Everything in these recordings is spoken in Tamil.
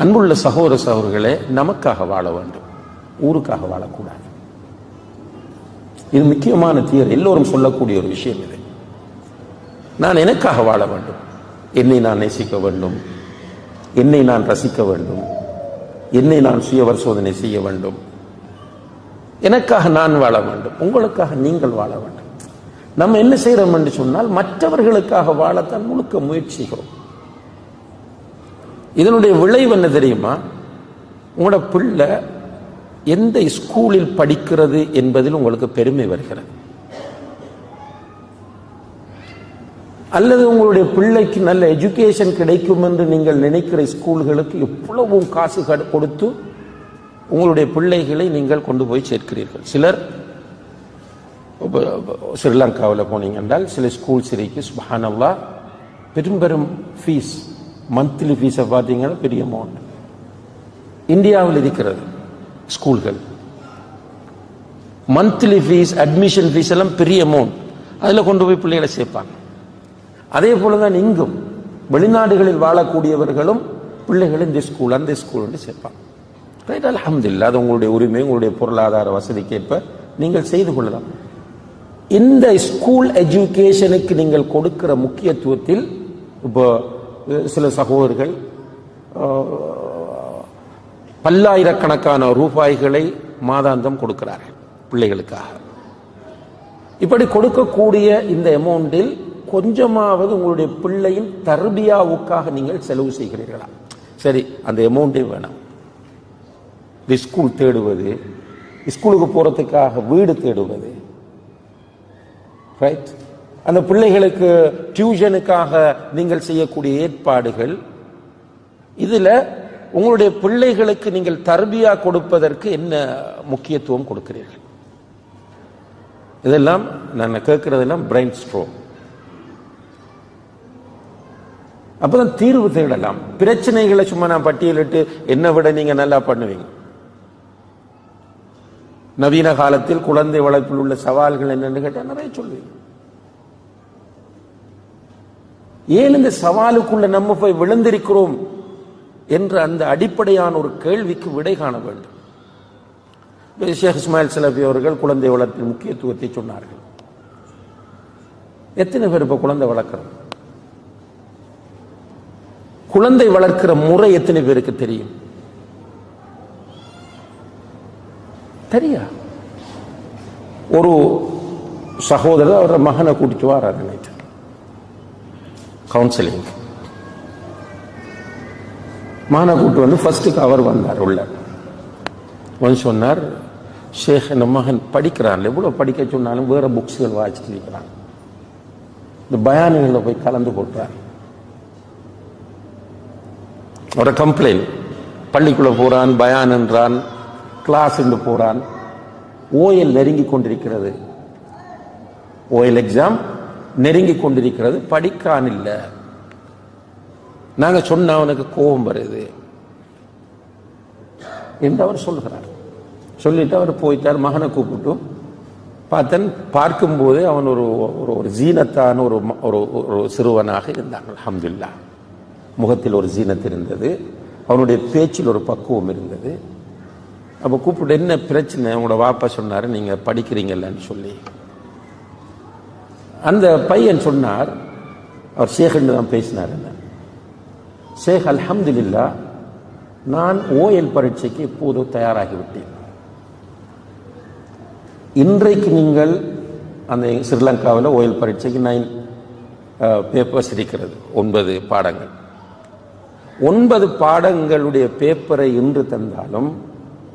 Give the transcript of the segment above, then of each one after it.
அன்புள்ள சகோதர சகோதரிகளே, நமக்காக வாழ வேண்டும், ஊருக்காக வாழக்கூடாது. இது முக்கியமான தீர், எல்லோரும் சொல்லக்கூடிய ஒரு விஷயம். இது நான் எனக்காக வாழ வேண்டும், என்னை நான் நேசிக்க வேண்டும், என்னை நான் ரசிக்க வேண்டும், என்னை நான் சுய பரிசோதனை செய்ய வேண்டும், எனக்காக நான் வாழ வேண்டும், உங்களுக்காக நீங்கள் வாழ வேண்டும். நம்ம என்ன செய்யறோம் என்று சொன்னால் மற்றவர்களுக்காக வாழத்தான் முழுக்க முயற்சிக்கிறோம். இதனுடைய விளைவு என்ன தெரியுமா? உங்களோட பிள்ளை எந்த ஸ்கூலில் படிக்கிறது என்பதில் உங்களுக்கு பெருமை வருகிறது, அல்லது உங்களுடைய பிள்ளைக்கு நல்ல எஜுகேஷன் கிடைக்கும் என்று நீங்கள் நினைக்கிற ஸ்கூல்களுக்கு எவ்வளவும் காசு கொடுத்து உங்களுடைய பிள்ளைகளை நீங்கள் கொண்டு போய் சேர்க்கிறீர்கள். சிலர் ஸ்ரீலங்காவில் போனீங்க என்றால் சில ஸ்கூல்ஸ் இருக்கு, சுப்ஹானல்லாஹ், பெரும் பெரும் ஃபீஸ், மந்த்லி ஃபீஸை பார்த்தீங்கன்னா பெரிய அமௌண்ட். இந்தியாவில் இருக்கிறது ஸ்கூல்கள் மந்த்லி ஃபீஸ், அட்மிஷன் ஃபீஸ் எல்லாம் பெரிய அமௌண்ட், அதில் கொண்டு போய் பிள்ளைகளை சேர்ப்பாங்க. அதே போல தான் இங்கும் வெளிநாடுகளில் வாழக்கூடியவர்களும் பிள்ளைகளை இந்த ஸ்கூல் அந்த ஸ்கூல் வந்து சேர்ப்பாங்க. ரைட், அல்ஹம்துலில்லாஹ், அது உங்களுடைய உரிமை, உங்களுடைய பொருளாதார வசதிக்கேற்ப நீங்கள் செய்து கொள்ளலாம். இந்த ஸ்கூல் எஜுகேஷனுக்கு நீங்கள் கொடுக்கிற முக்கியத்துவத்தில் இப்போ சில சகோதரர்கள் பல்லாயிரக்கணக்கான ரூபாய்களை மாதாந்தம் கொடுக்கிறார்கள் பிள்ளைகளுக்காக. இப்படி கொடுக்கக்கூடிய இந்த அமௌண்டில் கொஞ்சமாவது உங்களுடைய பிள்ளையின் தர்பியாவுக்காக நீங்கள் செலவு செய்கிறீர்களா? சரி, அந்த அமௌண்டே வேணாம். இந்த ஸ்கூல் தேடுவது, ஸ்கூலுக்கு போறதுக்காக வீடு தேடுவது, ரைட், அந்த பிள்ளைகளுக்கு டியூஷனுக்காக நீங்கள் செய்யக்கூடிய ஏற்பாடுகள், இதுல உங்களுடைய பிள்ளைகளுக்கு நீங்கள் தர்பியா கொடுப்பதற்கு என்ன முக்கியத்துவம் கொடுக்கிறீர்கள்? இதெல்லாம் நான் கேட்கிறதெல்லாம் பிரைன் ஸ்ட்ரோக். அப்பதான் தீர்வு தேடலாம். பிரச்சனைகளை சும்மா நான் பட்டியலிட்டு என்ன விட நீங்க நல்லா பண்ணுவீங்க. நவீன காலத்தில் குழந்தை வளர்ப்பில் உள்ள சவால்கள் என்னன்னு கேட்டால் நிறைய சொல்லுவீங்க. ஏன் இந்த சவாலுக்குள்ள நம்ம போய் விழுந்திருக்கிறோம் என்ற அந்த அடிப்படையான ஒரு கேள்விக்கு விடை காண வேண்டும். ஷேக் இஸ்மாயில் சலபி அவர்கள் குழந்தை வளர்ப்பின் முக்கியத்துவத்தை சொன்னார்கள். எத்தனை பேர் இப்ப குழந்தை வளர்க்கிறோம்? குழந்தை வளர்க்கிற முறை எத்தனை பேருக்கு தெரியும்? தெரியா? ஒரு சகோதரர் அவரோட மகனை கூட்டிட்டு வராரு நைட்டு கவுன்சிலிங். மகனை கூட்டு வந்து ஃபர்ஸ்ட்டுக்கு அவர் வந்தார் உள்ள வந்து சொன்னார், ஷேக் இந்த மகன் படிக்கிறான், எவ்வளவு படிக்க சொன்னாலும் வேற புக்ஸ்கள் வாசிச்சுட்டு இருக்கிறான், இந்த பயான்களில் போய் கலந்து போட்டார். அவரோட கம்ப்ளைண்ட், பள்ளிக்குள்ள போறான், பயான் என்றான், கிளாஸ் என்று போறான், ஓஎல் நெருங்கி கொண்டிருக்கிறது, ஓஎல் எக்ஸாம் நெருங்கி கொண்டிருக்கிறது, படிக்கான் இல்ல. நாங்க சொன்ன அவனுக்கு கோபம் வருது என்று அவர் சொல்கிறார். சொல்லிட்டு அவர் போயிட்டார். மகனை கூப்பிட்டு பார்த்தன், பார்க்கும்போது அவன் ஒரு ஒரு ஜீனத்தான ஒரு சிறுவனாக இருந்தான். அல்ஹம்துலில்லாஹ், முகத்தில் ஒரு ஜீனத் இருந்தது, அவனுடைய பேச்சில் ஒரு பக்குவம் இருந்தது. அப்போ கூப்பிட்டு, என்ன பிரச்சனை? உங்களோட வாப்பா சொன்னார் நீங்க படிக்கிறீங்கல்லன்னு சொல்லி. அந்த பையன் சொன்னார், அவர் ஷேഖ்னு தான் பேசினார். ஷேக், அல்ஹம்துலில்லாஹ், நான் ஓஎல் பரீட்சைக்கு இப்போது தயாராகிவிட்டேன். இன்றைக்கு நீங்கள் அந்த ஸ்ரீலங்காவில் ஓஎல் பரீட்சைக்கு 9 பேப்பர்ஸ் இருக்கிறது, 9 பாடங்கள். 9 பாடங்களுடைய பேப்பரை இன்று தந்தாலும்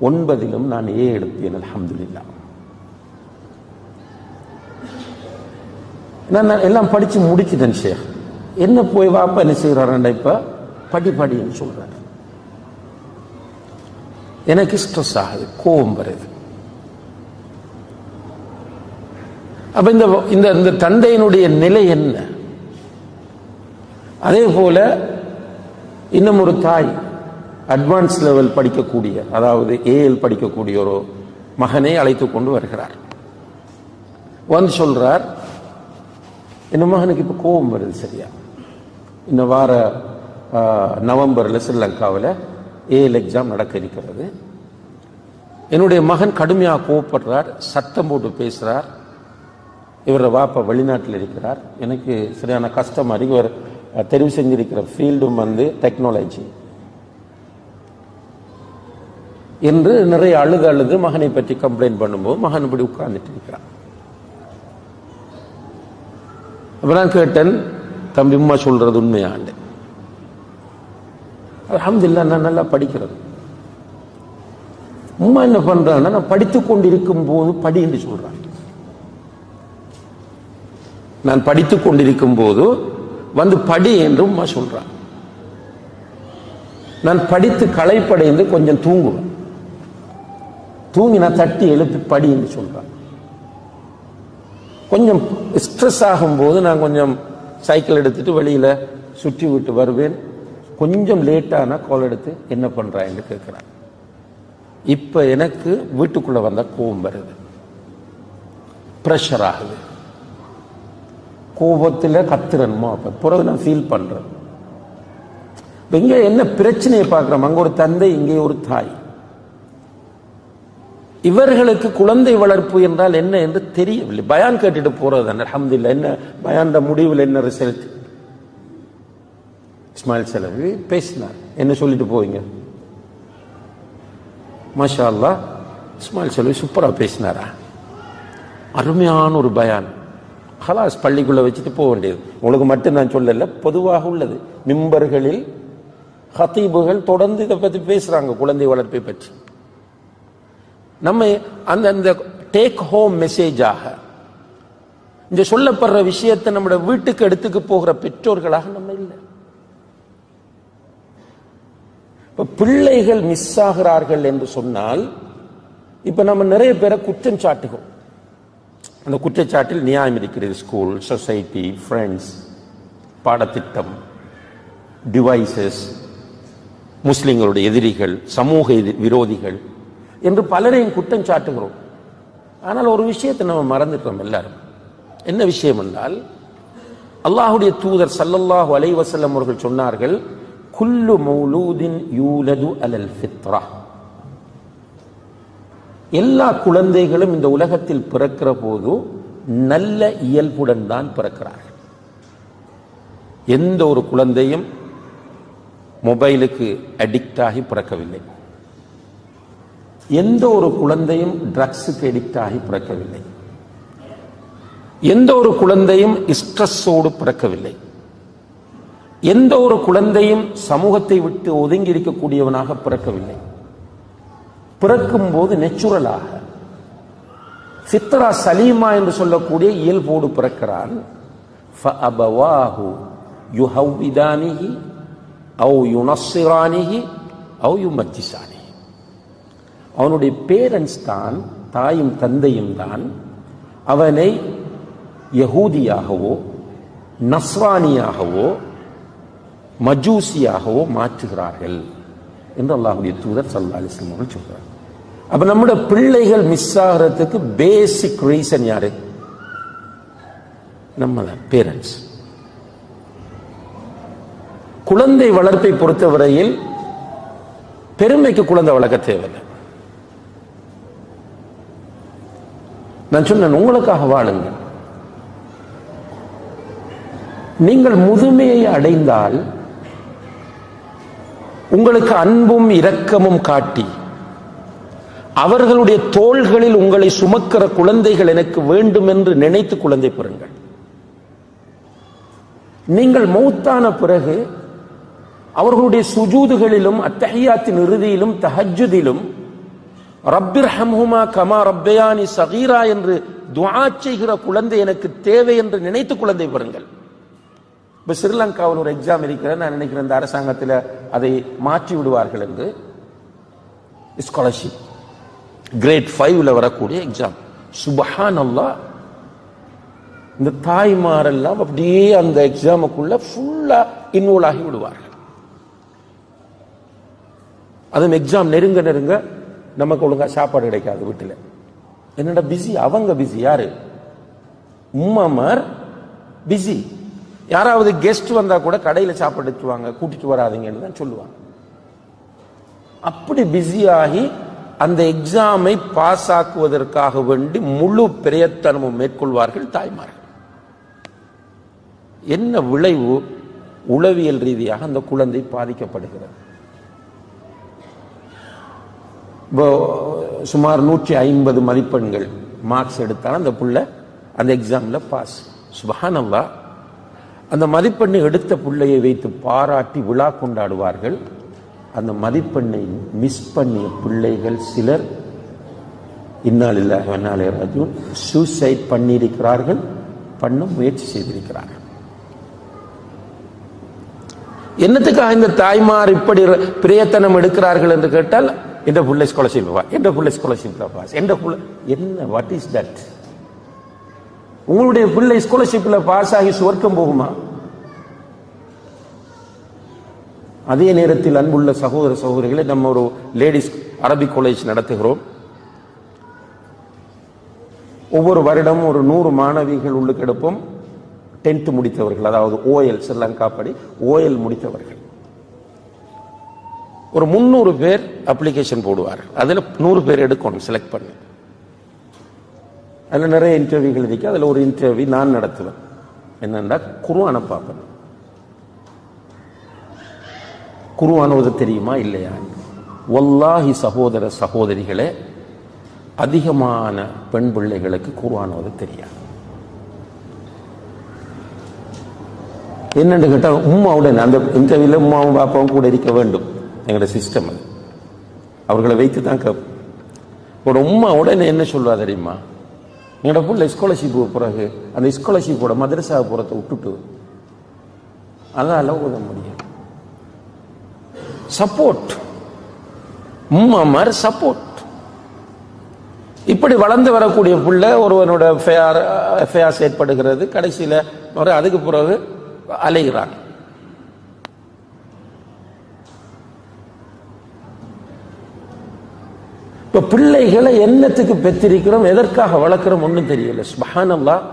9லும் நான் ஏ எடுப்பேன். அல்ஹம்துலில்லாஹ், நான் எல்லாம் படிச்சு முடிச்சுட்டேன். ஷேக், என்ன போய் வாப்பா என்ன செய்யறாருண்டா, இப்ப படின்னு சொல்றாரு. எனக்கு ஸ்ட்ரெஸ் ஆகுது, கோபம் வருது. அப்ப இந்த தந்தையினுடைய நிலை என்ன? அதே போல இன்னும் ஒரு தாய் அட்வான்ஸ் லெவல் படிக்கக்கூடிய, அதாவது ஏஎல் படிக்கக்கூடிய ஒரு மகனை அழைத்து கொண்டு வருகிறார். வந்து சொல்றார், இந்த மகனுக்கு இப்ப கோபம் வருது, சரியா? இந்த வார நவம்பர்ல ஸ்ரீலங்காவில் ஏஎல் எக்ஸாம் நடக்க இருக்கிறது. என்னுடைய மகன் கடுமையாக கோவப்படுறார், சத்தம் போட்டு பேசுகிறார். இவரோட வாப்பா வெளிநாட்டில் இருக்கிறார். எனக்கு சரியான கஷ்டமாக இருக்கு. இவர் தெரிவு செஞ்சிருக்கிற ஃபீல்டும் டெக்னாலஜி என்று நிறைய அழுது மகனை பற்றி கம்ப்ளைண்ட் பண்ணும்போது மகன் இப்படி உட்கார்ந்துட்டு இருக்கிறான். அப்ப நான் கேட்டேன், தம்பி உம்மா சொல்றது உண்மையாண்டு? அல்ஹம்துலில்லாஹ் நான் நல்லா படிக்கிறது. உம்மா என்ன பண்றான்னா, நான் படித்துக் கொண்டிருக்கும் போது படி என்று சொல்றான். நான் படித்துக் கொண்டிருக்கும் போது படி என்று உம்மா சொல்றான். நான் படித்து களைப்படைந்து கொஞ்சம் தூங்குவேன். தூங்கி நான் தட்டி எழுப்பி படி என்று சொல்றான். கொஞ்சம் ஸ்ட்ரெஸ் ஆகும்போது நான் கொஞ்சம் சைக்கிள் எடுத்துட்டு வெளியில சுற்றி விட்டு வருவேன். கொஞ்சம் லேட்டானா கால் எடுத்து என்ன பண்றான்னு கேட்கிறான். இப்ப எனக்கு வீட்டுக்குள்ள வந்த கோபம் வருது, பிரஷர் ஆகுது, கோபத்தில் கத்துறன்மா. பிறகு நான் ஃபீல் பண்றேன். இங்க என்ன பிரச்சனையை பார்க்கிறோம்? அங்க ஒரு தந்தை, இங்கே ஒரு தாய். இவர்களுக்கு குழந்தை வளர்ப்பு என்றால் என்ன என்று தெரியவில்லை. பயான் கேட்டுட்டு போறது. அல்ஹம்துலில்லாஹ். என்ன பயான் முடிவில் என்ன ரிசல்ட்? இஸ்மாயில் செலவி பேசினார். என்ன சொல்லிட்டு போவீங்க? மாஷா அல்லாஹ், இஸ்மாயில் செலவி சூப்பரா பேசினாரா, அருமையான ஒரு பயான். ஹலாஸ், பள்ளிக்குள்ள வச்சுட்டு போக வேண்டியது. உங்களுக்கு மட்டும் நான் சொல்லல, பொதுவாக உள்ளது. மிம்பர்களில் ஹதீபுகள் தொடர்ந்து இதை பத்தி பேசுறாங்க, குழந்தை வளர்ப்பை பற்றி. நம்ம அந்த டேக் ஹோம் மெசேஜாக இந்த சொல்லப்படுற விஷயத்தை நம்முடைய வீட்டுக்கு எடுத்துக்கு போகிற பெற்றோர்களாக நம்ம இல்லை. இப்ப பிள்ளைகள் மிஸ் ஆகிறார்கள் என்று சொன்னால், இப்ப நம்ம நிறைய பேரை குற்றம் சாட்டுகிறோம். அந்த குற்றச்சாட்டில் நியாயம் இருக்கிறது. ஸ்கூல், சொசைட்டி, ஃப்ரெண்ட்ஸ், பாடத்திட்டம், டிவைசஸ், முஸ்லிம்களுடைய எதிரிகள், சமூக விரோதிகள் என்று பலரையும் குற்றம் சாட்டுகிறோம். ஆனால் ஒரு விஷயத்தை நம்ம மறந்துட்டோம் எல்லாரும். என்ன விஷயம் என்றால், அல்லாஹ்வுடைய தூதர் ஸல்லல்லாஹு அலைஹி வஸல்லம் அவர்கள் சொன்னார்கள், குல்லு மௌலூதின் யூலது அலல் ஃபித்ரா. எல்லா குழந்தைகளும் இந்த உலகத்தில் பிறக்கிற போது நல்ல இயல்புடன் தான் பிறக்கிறார்கள். எந்த ஒரு குழந்தையும் மொபைலுக்கு அடிக்ட் ஆகி பிறக்கவில்லை. எந்த ஒரு குழந்தையும் ட்ரக்ஸுக்கு அடிக்ட் ஆகி பிறக்கவில்லை. எந்த ஒரு குழந்தையும் ஸ்ட்ரெஸ்ஸோடு பிறக்கவில்லை. எந்த ஒரு குழந்தையும் சமூகத்தை விட்டு ஒதுங்கி இருக்கக்கூடியவனாக பிறக்கவில்லை. பிறக்கும் போது நேச்சுரலாக ஃபித்ரா சலீமா என்று சொல்லக்கூடிய இயல்போடு பிறக்கிறான். ஃபஅபவாஹு யுஹவ்விதானிஹி அவ் யுனஸ்ஸிரானிஹி அவ் யுமஜ்ஜிசானிஹி. அவனுடைய பேரண்ட்ஸ் தான், தாயும் தந்தையும் தான் அவனை யஹூதியாகவோ நஸ்ரானியாகவோ மஜூசியாகவோ மாற்றுகிறார்கள் என்று அல்லாஹ்வுடைய தூதர் ஸல்லல்லாஹு அலைஹி வஸல்லம் அவர்கள் சொல்றார். அப்ப நம்முடைய பிள்ளைகள் மிஸ் ஆகிறதுக்கு பேசிக் ரீசன் யாரு? நம்ம தான், பேரண்ட்ஸ். குழந்தை வளர்ப்பை பொறுத்தவரையில் பெருமைக்கு குழந்தை வளர்க்க தேவையில்லை. நான் சொன்னேன், உங்களுக்காக வாழுங்கள். நீங்கள் முதுமையை அடைந்தால் உங்களுக்கு அன்பும் இரக்கமும் காட்டி அவர்களுடைய தோள்களில் உங்களை சுமக்கிற குழந்தைகள் எனக்கு வேண்டும் என்று நினைத்து குழந்தை பெறுங்கள். நீங்கள் மௌத்தான பிறகு அவர்களுடைய சுஜூதுகளிலும் அத்தஹியாத்தின் இறுதியிலும் தஹஜ்ஜுதிலும் ரப்பிர்ஹம்ஹுமா கமா ரப்பயானி ஸகீரா என்று துஆ செய்கிற குழந்தை எனக்கு தேவை என்று நினைத்து குழந்தை பெறுங்கள். இப்ப ஸ்ரீலங்காவில் ஒரு எக்ஸாம் இருக்கிறது. நான் நினைக்கிறேன் இந்த அரசாங்கத்தில் அதை மாற்றி விடுவார்கள் என்று. ஸ்காலர்ஷிப் கிரேட் 5ல வரக்கூடிய எக்ஸாம். சுப்ஹானல்லாஹ், இந்த தாய்மாரெல்லாம் அப்படியே அந்த எக்ஸாமுக்குள்ள ஃபுல்லா இன்வால்வ் ஆகி விடுவார்கள். அதுவும் எக்ஸாம் நெருங்க நெருங்க நமக்கு ஒழுங்கா சாப்பாடு கிடைக்காது வீட்டில். என்னடா பிஸி, அவங்க பிஸி. யாரு? உம்மாமார் பிஸி. யாராவது கெஸ்ட் வந்தா கூட கடையில் சாப்பாடு எடுத்துவாங்க, கூட்டிட்டு வராதீங்கன்னு தான் சொல்லுவாங்க. அப்படி பிஸியாகி அந்த எக்ஸாமை பாஸ் ஆக்குவதற்காக வேண்டி முழு பிரயத்தனமும் மேற்கொள்வார்கள் தாய்மார்கள். என்ன விளைவு? உளவியல் ரீதியாக அந்த குழந்தை பாதிக்கப்படுகிறது. சுமார் 150 மதிப்பெண்கள் மார்க்ஸ் எடுத்தாலும் அந்த புள்ள அந்த எக்ஸாம்ல பாஸ். சுப்ஹானல்லாஹ். அந்த மதிப்பெண்ணை எடுத்த பிள்ளையை வைத்து பாராட்டி விழா கொண்டாடுவார்கள். அந்த மதிப்பெண்ணை மிஸ் பண்ணிய பிள்ளைகள் சிலர் இன்னா லில்லாஹி வ இன்னா இலைஹி ராஜிஊன் சூசைட் பண்ணியிருக்கிறார்கள், பண்ண முயற்சி செய்திருக்கிறார்கள். என்னத்துக்காக இந்த தாய்மார் இப்படி பிரயத்தனம் எடுக்கிறார்கள் என்று கேட்டால், என்ற புள்ளை ஸ்காலர்ஷிப் பாஸ், என்ற புள்ளை ஸ்காலர்ஷிப் பாஸ், என்ற புள்ளை என்ன, வாட் இஸ் தட்? உங்களுடைய பிள்ளை ஸ்காலர்ஷிப்ல பாஸ் ஆகி சுவர்க்கம் போகுமா? அதே நேரத்தில் அன்புள்ள சகோதர சகோதரிகளை, நம்ம ஒரு லேடிஸ் அரபிக் காலேஜ் நடத்துகிறோம். ஒவ்வொரு வருடம் ஒரு 100 மாணவிகள் உள்ளுக்கு எடுப்போம். 10th முடித்தவர்கள், அதாவது ஓஎல், ஸ்ரீலங்கா படி ஓஎல் முடித்தவர்கள். ஒரு 300 பேர் அப்ளிகேஷன் போடுவார்கள். அதில் 100 பேர் எடுக்கணும், செலக்ட் பண்ணி. அதில் நிறைய இன்டர்வியூகள் இருக்கு. அதில் ஒரு இன்டர்வியூ நான் நடத்துவேன். என்னன்னா, குர்ஆனை பார்ப்பேன். குர்ஆன் ஓத தெரியுமா இல்லையா? வல்லாஹி சகோதர சகோதரிகளே, அதிகமான பெண் பிள்ளைகளுக்கு குர்ஆன் ஓத தெரியாது. என்னன்னு கேட்டால், உம்மாவுடன் அந்த இன்டர்வியூல உம்மாவும் பாப்பாவும் கூட இருக்க வேண்டும். எங்களோட சிஸ்டம் அது. அவர்களை வைத்து தான் கேட்போம். ஒரு உம்மா உடனே என்ன சொல்வா தெரியுமா? எங்களோட புள்ள ஸ்காலர்ஷிப் பிறகு அந்த ஸ்காலர்ஷிப்போட மதரசா புறத்தை விட்டுட்டு அதால ஓத முடியும். சப்போர்ட், உம்மா மாதிரி சப்போர்ட். இப்படி வளர்ந்து வரக்கூடிய புள்ள ஒருவனோட அஃபேர்ஸ் ஏற்படுகிறது. கடைசியில் அதுக்கு பிறகு அலைகிறாங்க. இப்ப பிள்ளைகளை என்னத்துக்கு பெற்றிருக்கிறோம், எதற்காக வளர்க்கிறோம் ஒன்றும் தெரியல. சுப்ஹானல்லாஹ்.